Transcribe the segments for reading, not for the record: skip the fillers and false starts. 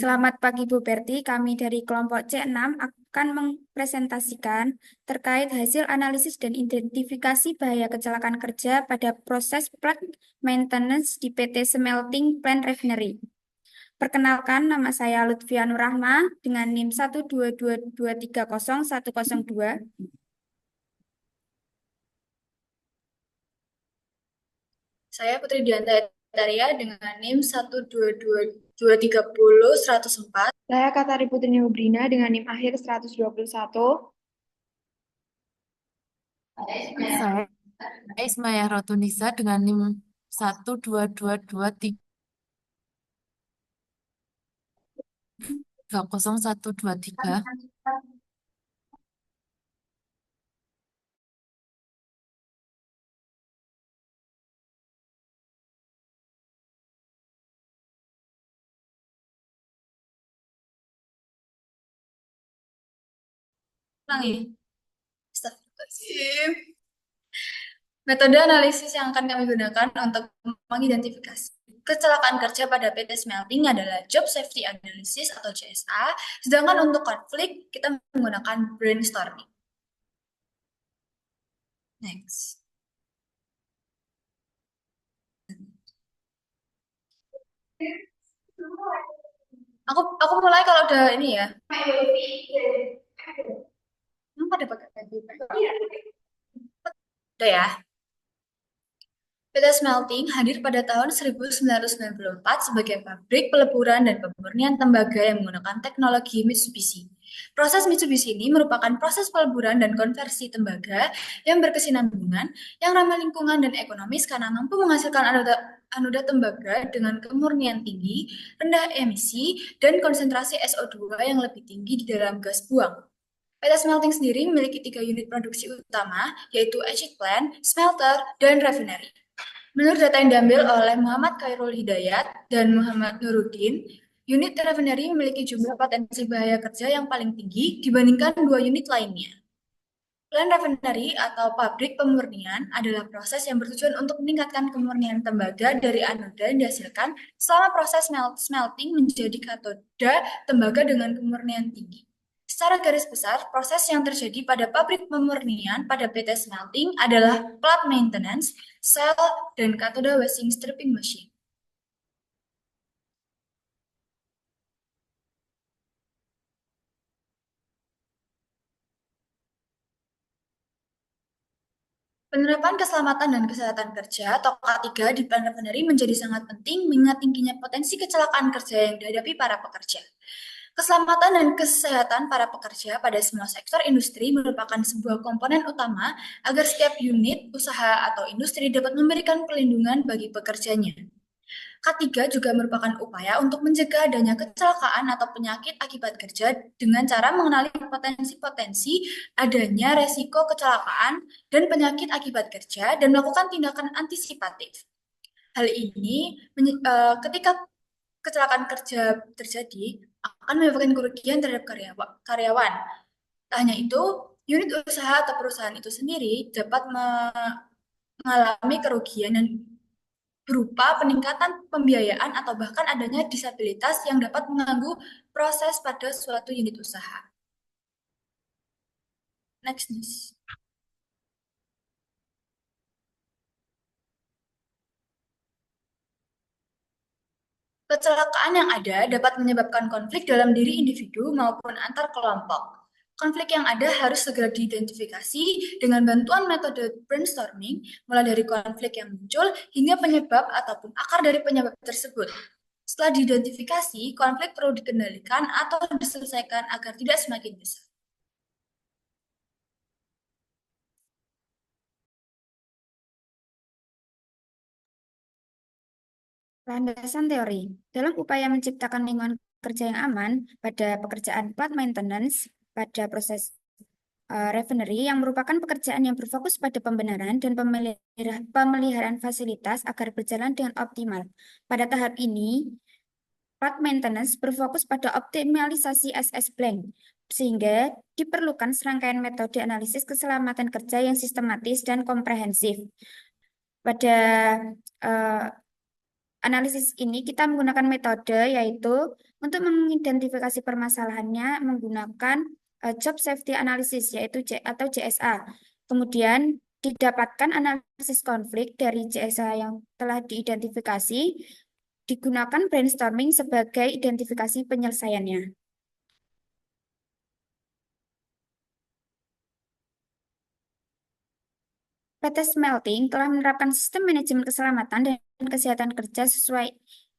Selamat pagi Bu Berti, kami dari kelompok C6 akan mempresentasikan terkait hasil analisis dan identifikasi bahaya kecelakaan kerja pada proses plant maintenance di PT Smelting Plant Refinery. Perkenalkan, nama saya Lutfia Nurrahma dengan NIM 122230102. Saya Putri Dianta Etaria dengan NIM 122230104. Saya Katari Putri Nubrina dengan NIM akhir 121. Saya Ismaya Rotunisa dengan NIM 122230123. Ulangi. Astagfirullahaladzim. Metode analisis yang akan kami gunakan untuk mengidentifikasi kecelakaan kerja pada PT Smelting adalah Job Safety Analysis atau JSA, sedangkan untuk konflik kita menggunakan brainstorming. Next. Aku mulai kalau udah ini ya. Pada pakai baju. Udah ya. PT Smelting hadir pada tahun 1994 sebagai pabrik peleburan dan pemurnian tembaga yang menggunakan teknologi Mitsubishi. Proses Mitsubishi ini merupakan proses peleburan dan konversi tembaga yang berkesinambungan, yang ramah lingkungan dan ekonomis karena mampu menghasilkan anoda tembaga dengan kemurnian tinggi, rendah emisi, dan konsentrasi SO2 yang lebih tinggi di dalam gas buang. PT Smelting sendiri memiliki 3 unit produksi utama, yaitu etching plant, smelter, dan refinery. Menurut data yang diambil oleh Muhammad Khairul Hidayat dan Muhammad Nuruddin, unit refinery memiliki jumlah potensi bahaya kerja yang paling tinggi dibandingkan 2 unit lainnya. Plant refinery atau pabrik pemurnian adalah proses yang bertujuan untuk meningkatkan kemurnian tembaga dari anoda yang dihasilkan selama proses smelting menjadi katoda tembaga dengan kemurnian tinggi. Secara garis besar, proses yang terjadi pada pabrik pemurnian pada PT Smelting adalah plant maintenance, cell, dan katoda wasting stripping machine. Penerapan keselamatan dan kesehatan kerja atau K3 di plant refinery menjadi sangat penting mengingat tingginya potensi kecelakaan kerja yang dihadapi para pekerja. Keselamatan dan kesehatan para pekerja pada semua sektor industri merupakan sebuah komponen utama agar setiap unit usaha atau industri dapat memberikan perlindungan bagi pekerjanya. Ketiga juga merupakan upaya untuk mencegah adanya kecelakaan atau penyakit akibat kerja dengan cara mengenali potensi-potensi adanya resiko kecelakaan dan penyakit akibat kerja dan melakukan tindakan antisipatif. Hal ini ketika kecelakaan kerja terjadi akan menyebabkan kerugian terhadap karyawan. Tak hanya itu, unit usaha atau perusahaan itu sendiri dapat mengalami kerugian dan berupa peningkatan pembiayaan atau bahkan adanya disabilitas yang dapat mengganggu proses pada suatu unit usaha. Next, news. Kecelakaan yang ada dapat menyebabkan konflik dalam diri individu maupun antar kelompok. Konflik yang ada harus segera diidentifikasi dengan bantuan metode brainstorming, mulai dari konflik yang muncul hingga penyebab ataupun akar dari penyebab tersebut. Setelah diidentifikasi, konflik perlu dikendalikan atau diselesaikan agar tidak semakin besar. Landasan teori. Dalam upaya menciptakan lingkungan kerja yang aman pada pekerjaan plant maintenance pada proses refinery yang merupakan pekerjaan yang berfokus pada pembenaran dan pemeliharaan fasilitas agar berjalan dengan optimal. Pada tahap ini, plant maintenance berfokus pada optimalisasi SS plan, sehingga diperlukan serangkaian metode analisis keselamatan kerja yang sistematis dan komprehensif. Pada analisis ini kita menggunakan metode yaitu untuk mengidentifikasi permasalahannya menggunakan Job Safety Analysis yaitu atau JSA. Kemudian didapatkan analisis konflik dari JSA yang telah diidentifikasi, digunakan brainstorming sebagai identifikasi penyelesaiannya. PT Smelting telah menerapkan sistem manajemen keselamatan dan kesehatan kerja sesuai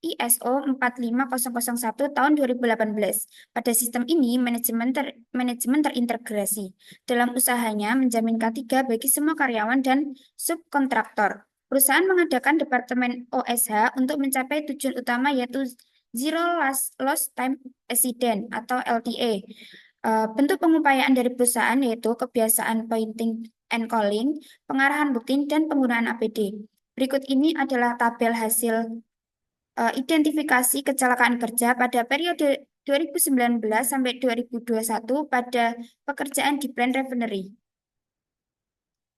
ISO 45001 tahun 2018. Pada sistem ini, manajemen terintegrasi dalam usahanya menjamin K3 bagi semua karyawan dan subkontraktor. Perusahaan mengadakan Departemen OSH untuk mencapai tujuan utama yaitu Zero Lost Time Accident atau LTA. Bentuk pengupayaan dari perusahaan yaitu kebiasaan pointing and calling, pengarahan rutin, dan penggunaan APD. Berikut ini adalah tabel hasil identifikasi kecelakaan kerja pada periode 2019 sampai 2021 pada pekerjaan di Plant Refinery.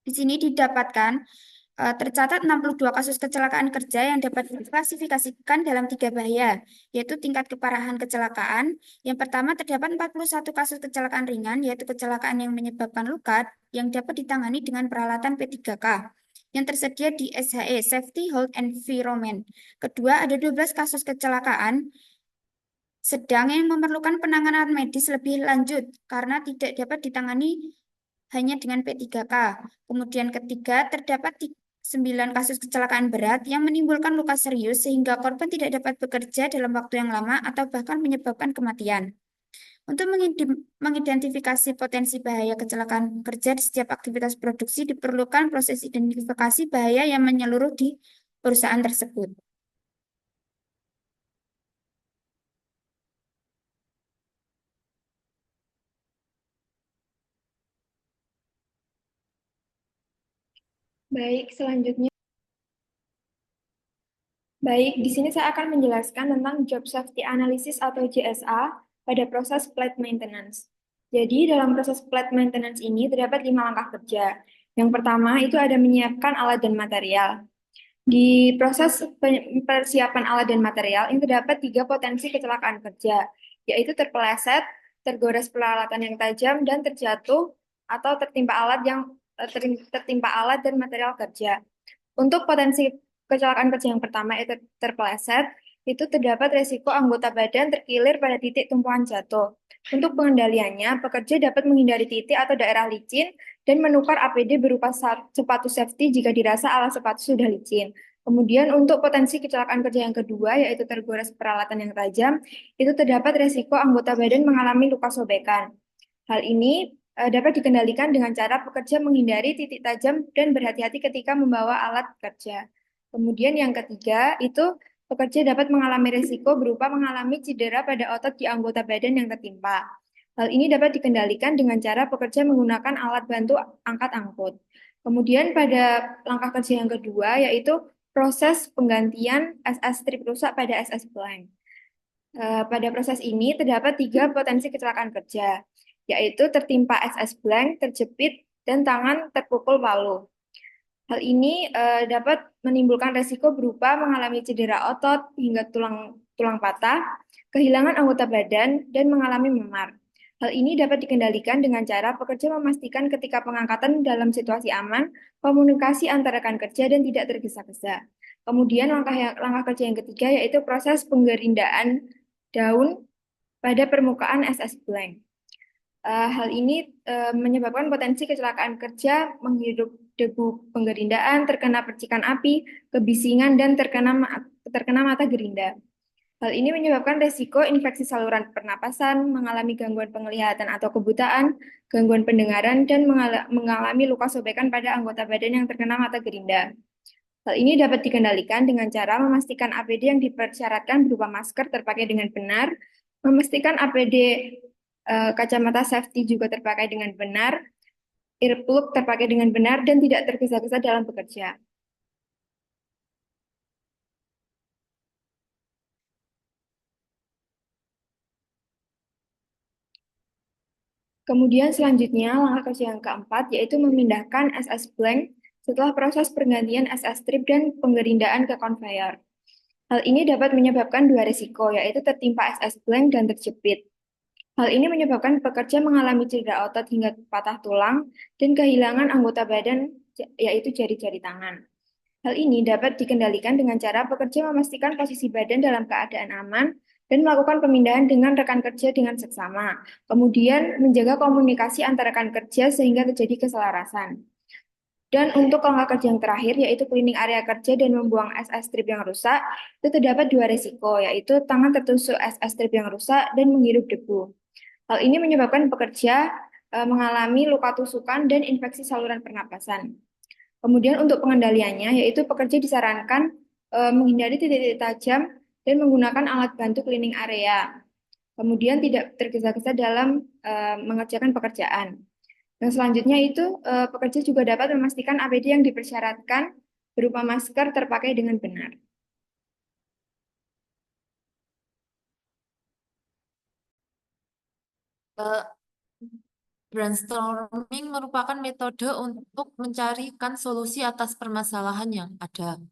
Di sini didapatkan tercatat 62 kasus kecelakaan kerja yang dapat diklasifikasikan dalam 3 bahaya, yaitu tingkat keparahan kecelakaan. Yang pertama terdapat 41 kasus kecelakaan ringan, yaitu kecelakaan yang menyebabkan luka yang dapat ditangani dengan peralatan P3K yang tersedia di SHE, Safety Hold Environment. Kedua, ada 12 kasus kecelakaan sedang yang memerlukan penanganan medis lebih lanjut karena tidak dapat ditangani hanya dengan P3K. Kemudian ketiga, terdapat 9 kasus kecelakaan berat yang menimbulkan luka serius sehingga korban tidak dapat bekerja dalam waktu yang lama atau bahkan menyebabkan kematian. Untuk mengidentifikasi potensi bahaya kecelakaan kerja di setiap aktivitas produksi diperlukan proses identifikasi bahaya yang menyeluruh di perusahaan tersebut. Baik, selanjutnya. Baik, di sini saya akan menjelaskan tentang Job Safety Analysis atau JSA pada proses plant maintenance. Jadi, dalam proses plant maintenance ini terdapat 5 langkah kerja. Yang pertama itu ada menyiapkan alat dan material. Di proses persiapan alat dan material ini terdapat 3 potensi kecelakaan kerja, yaitu terpeleset, tergores peralatan yang tajam, dan terjatuh atau tertimpa alat dan material kerja. Untuk potensi kecelakaan kerja yang pertama yaitu terpeleset, itu terdapat resiko anggota badan terkilir pada titik tumpuan jatuh. Untuk pengendaliannya, pekerja dapat menghindari titik atau daerah licin dan menukar APD berupa sepatu safety jika dirasa alat sepatu sudah licin. Kemudian untuk potensi kecelakaan kerja yang kedua, yaitu tergores peralatan yang tajam, itu terdapat resiko anggota badan mengalami luka sobekan. Hal ini dapat dikendalikan dengan cara pekerja menghindari titik tajam dan berhati-hati ketika membawa alat kerja. Kemudian yang ketiga, itu pekerja dapat mengalami risiko berupa mengalami cedera pada otot di anggota badan yang tertimpa. Hal ini dapat dikendalikan dengan cara pekerja menggunakan alat bantu angkat-angkut. Kemudian pada langkah kerja yang kedua, yaitu proses penggantian SS strip rusak pada SS blank. Pada proses ini terdapat 3 potensi kecelakaan kerja, yaitu tertimpa SS blank, terjepit, dan tangan terpukul palu. Hal ini dapat menimbulkan resiko berupa mengalami cedera otot hingga tulang patah, kehilangan anggota badan, dan mengalami memar. Hal ini dapat dikendalikan dengan cara pekerja memastikan ketika pengangkatan dalam situasi aman, komunikasi antara rekan kerja dan tidak tergesa-gesa. Kemudian langkah kerja yang ketiga yaitu proses penggerindaan daun pada permukaan SS blank. Hal ini menyebabkan potensi kecelakaan kerja menghirup debu penggerindaan, terkena percikan api, kebisingan, dan terkena mata gerinda. Hal ini menyebabkan resiko infeksi saluran pernapasan, mengalami gangguan penglihatan atau kebutaan, gangguan pendengaran, dan mengalami luka sobekan pada anggota badan yang terkena mata gerinda. Hal ini dapat dikendalikan dengan cara memastikan APD yang dipersyaratkan berupa masker terpakai dengan benar, memastikan APD kacamata safety juga terpakai dengan benar, earplug terpakai dengan benar, dan tidak tergesa-gesa dalam bekerja. Kemudian selanjutnya langkah kerja yang keempat yaitu memindahkan SS blank setelah proses pergantian SS strip dan penggerindaan ke conveyor. Hal ini dapat menyebabkan dua risiko, yaitu tertimpa SS blank dan terjepit. Hal ini menyebabkan pekerja mengalami cedera otot hingga patah tulang dan kehilangan anggota badan, yaitu jari-jari tangan. Hal ini dapat dikendalikan dengan cara pekerja memastikan posisi badan dalam keadaan aman dan melakukan pemindahan dengan rekan kerja dengan seksama. Kemudian menjaga komunikasi antara rekan kerja sehingga terjadi keselarasan. Dan untuk langkah kerja yang terakhir, yaitu cleaning area kerja dan membuang SS strip yang rusak, itu terdapat dua risiko, yaitu tangan tertusuk SS strip yang rusak dan menghirup debu. Hal ini menyebabkan pekerja mengalami luka tusukan dan infeksi saluran pernapasan. Kemudian untuk pengendaliannya, yaitu pekerja disarankan menghindari titik-titik tajam dan menggunakan alat bantu cleaning area. Kemudian tidak tergesa-gesa dalam mengerjakan pekerjaan. Dan selanjutnya itu pekerja juga dapat memastikan APD yang dipersyaratkan berupa masker terpakai dengan benar. Eh, Brainstorming merupakan metode untuk mencarikan solusi atas permasalahan yang ada.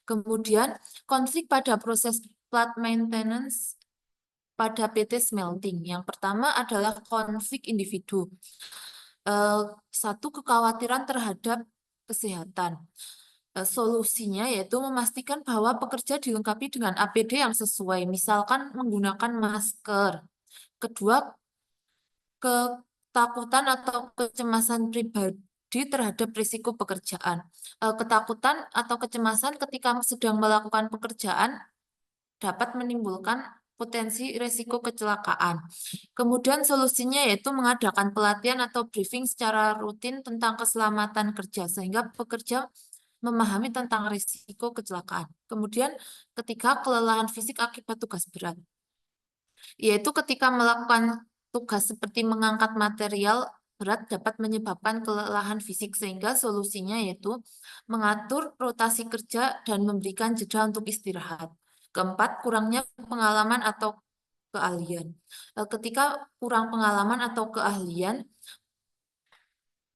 Kemudian, konflik pada proses plant maintenance pada PT Smelting. Yang pertama adalah konflik individu. Satu, kekhawatiran terhadap kesehatan. Solusinya yaitu memastikan bahwa pekerja dilengkapi dengan APD yang sesuai, misalkan menggunakan masker. Kedua, ketakutan atau kecemasan pribadi terhadap risiko pekerjaan. Ketakutan atau kecemasan ketika sedang melakukan pekerjaan dapat menimbulkan potensi risiko kecelakaan. Kemudian solusinya yaitu mengadakan pelatihan atau briefing secara rutin tentang keselamatan kerja sehingga pekerja memahami tentang risiko kecelakaan. Kemudian ketiga, kelelahan fisik akibat tugas berat, yaitu ketika melakukan tugas seperti mengangkat material berat dapat menyebabkan kelelahan fisik sehingga solusinya yaitu mengatur rotasi kerja dan memberikan jeda untuk istirahat. Keempat, kurangnya pengalaman atau keahlian. Ketika kurang pengalaman atau keahlian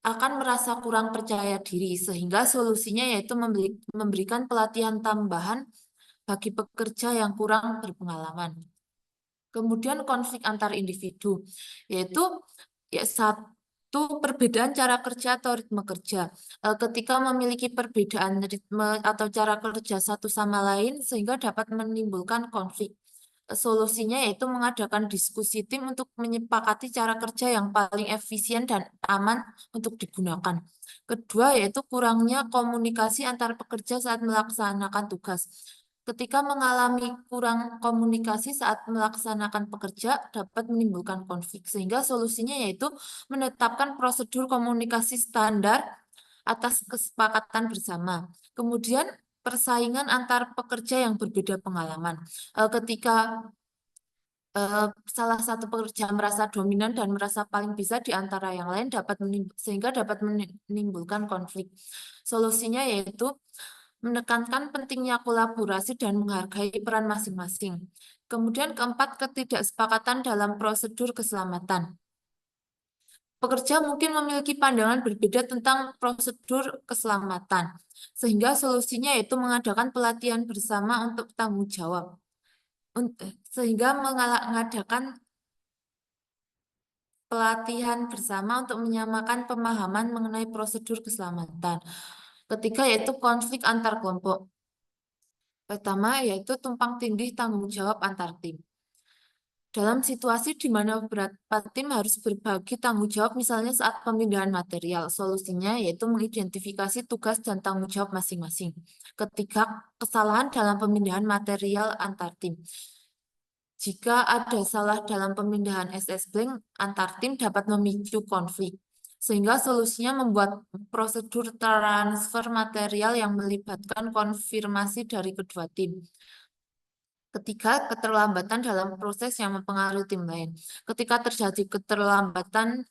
akan merasa kurang percaya diri sehingga solusinya yaitu memberikan pelatihan tambahan bagi pekerja yang kurang berpengalaman. Kemudian konflik antar individu, yaitu ya satu, perbedaan cara kerja atau ritme kerja. Ketika memiliki perbedaan ritme atau cara kerja satu sama lain sehingga dapat menimbulkan konflik. Solusinya yaitu mengadakan diskusi tim untuk menyepakati cara kerja yang paling efisien dan aman untuk digunakan. Kedua yaitu kurangnya komunikasi antar pekerja saat melaksanakan tugas. Ketika mengalami kurang komunikasi saat melaksanakan pekerja dapat menimbulkan konflik, sehingga solusinya yaitu menetapkan prosedur komunikasi standar atas kesepakatan bersama. Kemudian persaingan antar pekerja yang berbeda pengalaman. Ketika salah satu pekerja merasa dominan dan merasa paling bisa di antara yang lain sehingga dapat menimbulkan konflik. Solusinya yaitu menekankan pentingnya kolaborasi dan menghargai peran masing-masing. Kemudian keempat, ketidaksepakatan dalam prosedur keselamatan. Pekerja mungkin memiliki pandangan berbeda tentang prosedur keselamatan, sehingga solusinya yaitu mengadakan pelatihan bersama untuk tanggung jawab. Sehingga mengadakan pelatihan bersama untuk menyamakan pemahaman mengenai prosedur keselamatan. Ketiga yaitu konflik antar kelompok. Pertama yaitu tumpang tindih tanggung jawab antar tim. Dalam situasi di mana beberapa tim harus berbagi tanggung jawab, misalnya saat pemindahan material, solusinya yaitu mengidentifikasi tugas dan tanggung jawab masing-masing. Ketiga, kesalahan dalam pemindahan material antar tim. Jika ada salah dalam pemindahan SS blank antar tim dapat memicu konflik, sehingga solusinya membuat prosedur transfer material yang melibatkan konfirmasi dari kedua tim. Ketiga, keterlambatan dalam proses yang mempengaruhi tim lain. Ketika terjadi keterlambatan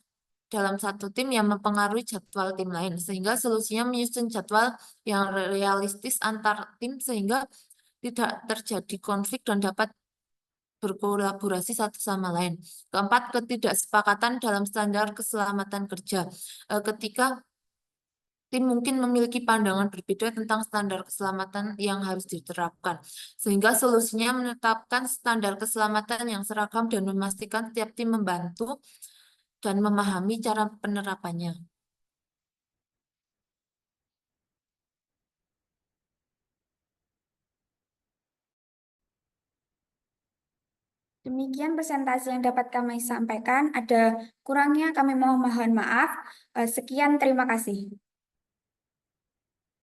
dalam satu tim yang mempengaruhi jadwal tim lain, sehingga solusinya menyusun jadwal yang realistis antar tim sehingga tidak terjadi konflik dan dapat berkolaborasi satu sama lain. Keempat, ketidaksepakatan dalam standar keselamatan kerja. Ketika tim mungkin memiliki pandangan berbeda tentang standar keselamatan yang harus diterapkan, sehingga solusinya menetapkan standar keselamatan yang seragam dan memastikan setiap tim membantu dan memahami cara penerapannya. Demikian presentasi yang dapat kami sampaikan. Ada kurangnya kami mohon maaf. Sekian, terima kasih.